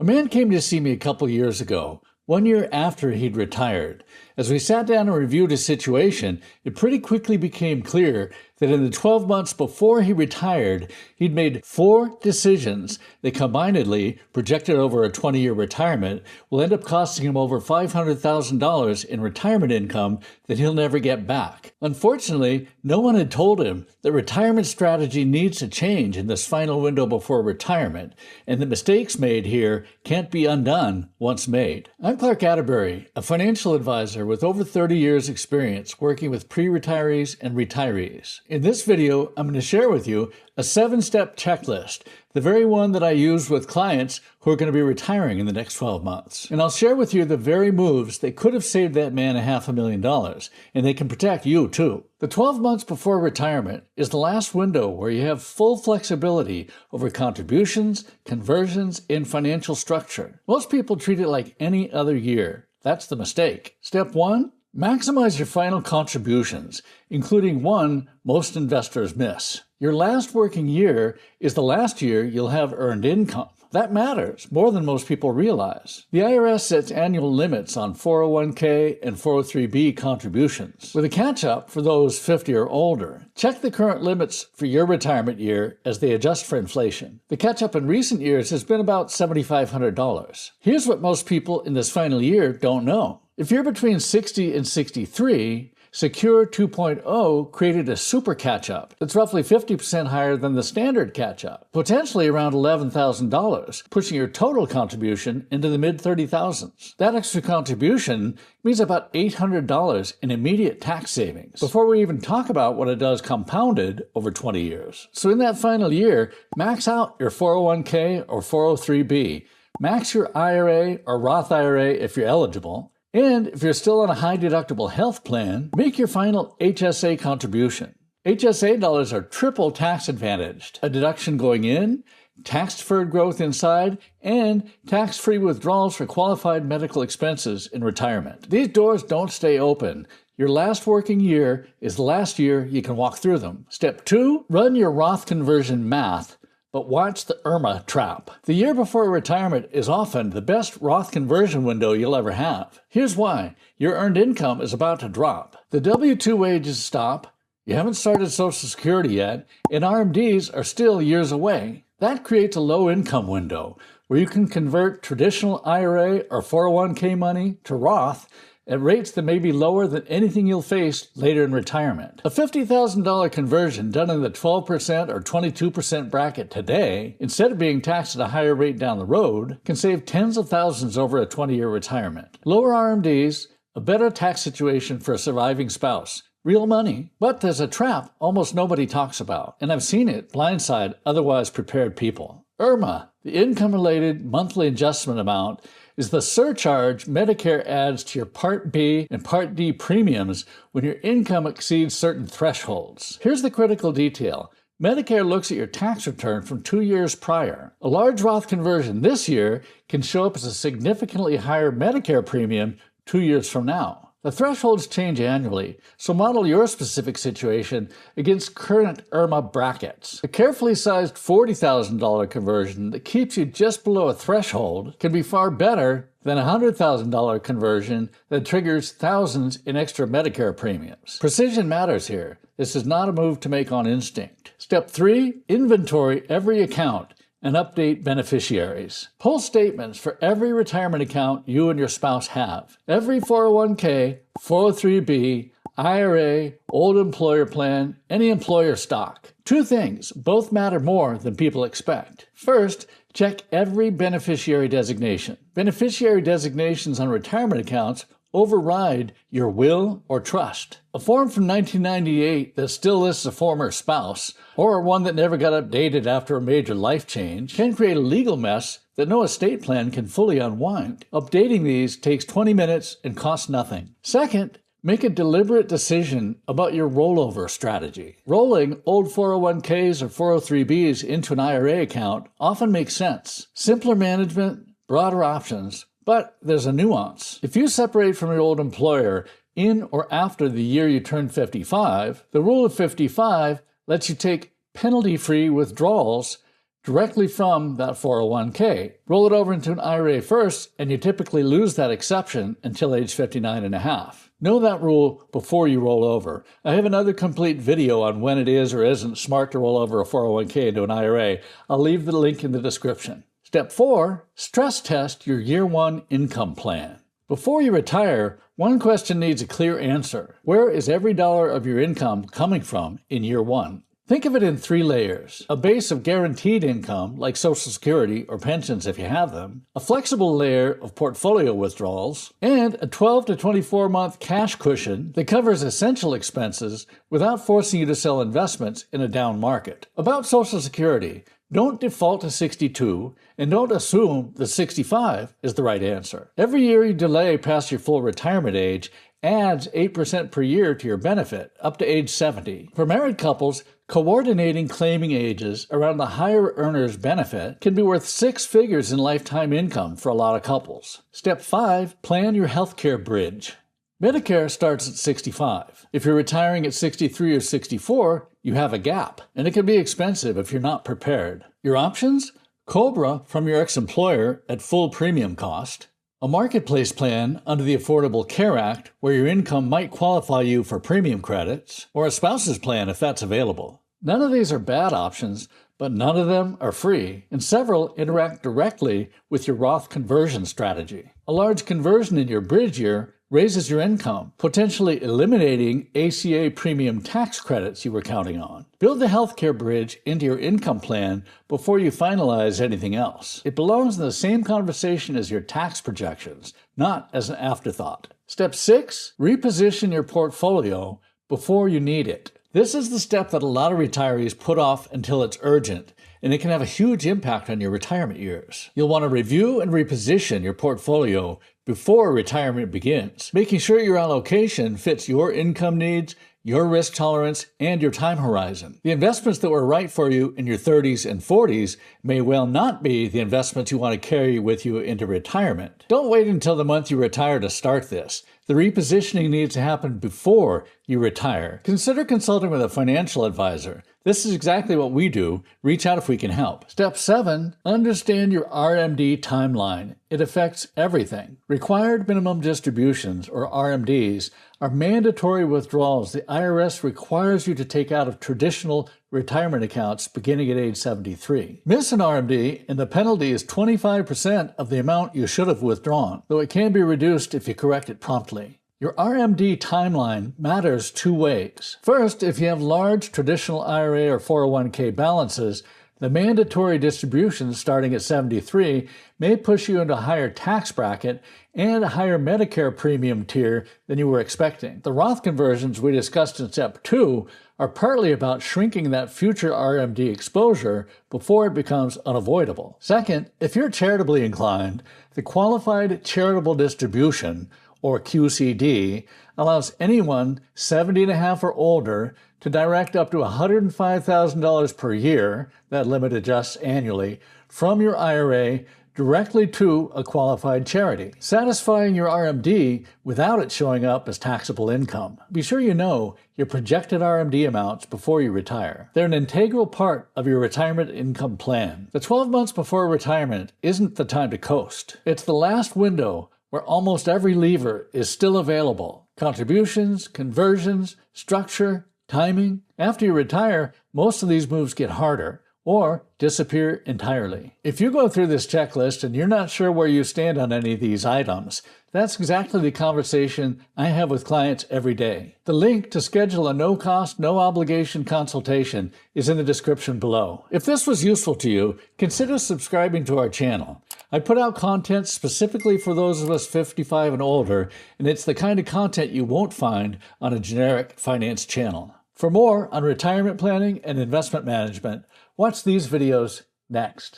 A man came to see me a couple years ago, 1 year after he'd retired. As we sat down and reviewed his situation, it pretty quickly became clear that in the 12 months before he retired, he'd made 4 decisions that combinedly, projected over a 20-year retirement, will end up costing him over $500,000 in retirement income that he'll never get back. Unfortunately, no one had told him that retirement strategy needs to change in this final window before retirement, and the mistakes made here can't be undone once made. I'm Clark Atterbury, a financial advisor with over 30 years experience working with pre-retirees and retirees. In this video, I'm going to share with you a 7-step checklist, the very one that I use with clients who are going to be retiring in the next 12 months. And I'll share with you the very moves that could have saved that man $500,000, and they can protect you too. The 12 months before retirement is the last window where you have full flexibility over contributions, conversions, and financial structure. Most people treat it like any other year. That's the mistake. Step 1, maximize your final contributions, including one most investors miss. Your last working year is the last year you'll have earned income. That matters more than most people realize. The IRS sets annual limits on 401k and 403b contributions, with a catch-up for those 50 or older. Check the current limits for your retirement year as they adjust for inflation. The catch-up in recent years has been about $7,500. Here's what most people in this final year don't know. If you're between 60 and 63, Secure 2.0 created a super catch-up that's roughly 50% higher than the standard catch-up, potentially around $11,000, pushing your total contribution into the mid-30,000s. That extra contribution means about $800 in immediate tax savings, before we even talk about what it does compounded over 20 years. So in that final year, max out your 401k or 403b, max your IRA or Roth IRA if you're eligible, and if you're still on a high-deductible health plan, make your final HSA contribution. HSA dollars are triple tax-advantaged. A deduction going in, tax-deferred growth inside, and tax-free withdrawals for qualified medical expenses in retirement. These doors don't stay open. Your last working year is the last year you can walk through them. Step 2, run your Roth conversion math, but watch the IRMA trap. The year before retirement is often the best Roth conversion window you'll ever have. Here's why. Your earned income is about to drop. The W-2 wages stop, you haven't started Social Security yet, and RMDs are still years away. That creates a low income window where you can convert traditional IRA or 401k money to Roth at rates that may be lower than anything you'll face later in retirement. A $50,000 conversion done in the 12% or 22% bracket today, instead of being taxed at a higher rate down the road, can save tens of thousands over a 20-year retirement. Lower RMDs, a better tax situation for a surviving spouse. Real money. But there's a trap almost nobody talks about, and I've seen it blindside otherwise prepared people. IRMA, the income-related monthly adjustment amount, is the surcharge Medicare adds to your Part B and Part D premiums when your income exceeds certain thresholds. Here's the critical detail. Medicare looks at your tax return from 2 years prior. A large Roth conversion this year can show up as a significantly higher Medicare premium 2 years from now. The thresholds change annually, so model your specific situation against current IRMA brackets. A carefully sized $40,000 conversion that keeps you just below a threshold can be far better than a $100,000 conversion that triggers thousands in extra Medicare premiums. Precision matters here. This is not a move to make on instinct. Step 3, inventory every account and update beneficiaries. Pull statements for every retirement account you and your spouse have. Every 401k, 403b, IRA, old employer plan, any employer stock. 2 things, both matter more than people expect. First, check every beneficiary designation. Beneficiary designations on retirement accounts override your will or trust. A form from 1998 that still lists a former spouse, or one that never got updated after a major life change, can create a legal mess that no estate plan can fully unwind. Updating these takes 20 minutes and costs nothing. Second, make a deliberate decision about your rollover strategy. Rolling old 401ks or 403bs into an IRA account often makes sense. Simpler management, broader options, but there's a nuance. If you separate from your old employer in or after the year you turn 55, the rule of 55 lets you take penalty-free withdrawals directly from that 401k. Roll it over into an IRA first, and you typically lose that exception until age 59 and a half. Know that rule before you roll over. I have another complete video on when it is or isn't smart to roll over a 401k into an IRA. I'll leave the link in the description. Step 4, stress test your year 1 income plan. Before you retire, one question needs a clear answer. Where is every dollar of your income coming from in year 1? Think of it in 3 layers. A base of guaranteed income, like Social Security or pensions if you have them, a flexible layer of portfolio withdrawals, and a 12 to 24-month cash cushion that covers essential expenses without forcing you to sell investments in a down market. About Social Security, don't default to 62, and don't assume that 65 is the right answer. Every year you delay past your full retirement age adds 8% per year to your benefit, up to age 70. For married couples, coordinating claiming ages around the higher earner's benefit can be worth 6 figures in lifetime income for a lot of couples. Step 5, plan your healthcare bridge. Medicare starts at 65. If you're retiring at 63 or 64, you have a gap, and it can be expensive if you're not prepared. Your options? COBRA from your ex-employer at full premium cost, a marketplace plan under the Affordable Care Act where your income might qualify you for premium credits, or a spouse's plan if that's available. None of these are bad options, but none of them are free, and several interact directly with your Roth conversion strategy. A large conversion in your bridge year raises your income, potentially eliminating ACA premium tax credits you were counting on. Build the healthcare bridge into your income plan before you finalize anything else. It belongs in the same conversation as your tax projections, not as an afterthought. Step 6, reposition your portfolio before you need it. This is the step that a lot of retirees put off until it's urgent, and it can have a huge impact on your retirement years. You'll want to review and reposition your portfolio before retirement begins, making sure your allocation fits your income needs, your risk tolerance, and your time horizon. The investments that were right for you in your 30s and 40s may well not be the investments you want to carry with you into retirement. Don't wait until the month you retire to start this. The repositioning needs to happen before you retire. Consider consulting with a financial advisor. This is exactly what we do. Reach out if we can help. Step 7, understand your RMD timeline. It affects everything. Required minimum distributions, or RMDs, are mandatory withdrawals the IRS requires you to take out of traditional retirement accounts beginning at age 73. Miss an RMD, and the penalty is 25% of the amount you should have withdrawn, though it can be reduced if you correct it promptly. Your RMD timeline matters 2 ways. First, if you have large traditional IRA or 401k balances, the mandatory distributions starting at 73 may push you into a higher tax bracket and a higher Medicare premium tier than you were expecting. The Roth conversions we discussed in Step 2 are partly about shrinking that future RMD exposure before it becomes unavoidable. Second, if you're charitably inclined, the Qualified Charitable Distribution, or QCD, allows anyone 70 and a half or older to direct up to $105,000 per year, that limit adjusts annually, from your IRA directly to a qualified charity, satisfying your RMD without it showing up as taxable income. Be sure you know your projected RMD amounts before you retire. They're an integral part of your retirement income plan. The 12 months before retirement isn't the time to coast. It's the last window where almost every lever is still available. Contributions, conversions, structure, timing. After you retire, most of these moves get harder or disappear entirely. If you go through this checklist and you're not sure where you stand on any of these items, that's exactly the conversation I have with clients every day. The link to schedule a no-cost, no-obligation consultation is in the description below. If this was useful to you, consider subscribing to our channel. I put out content specifically for those of us 55 and older, and it's the kind of content you won't find on a generic finance channel. For more on retirement planning and investment management, watch these videos next.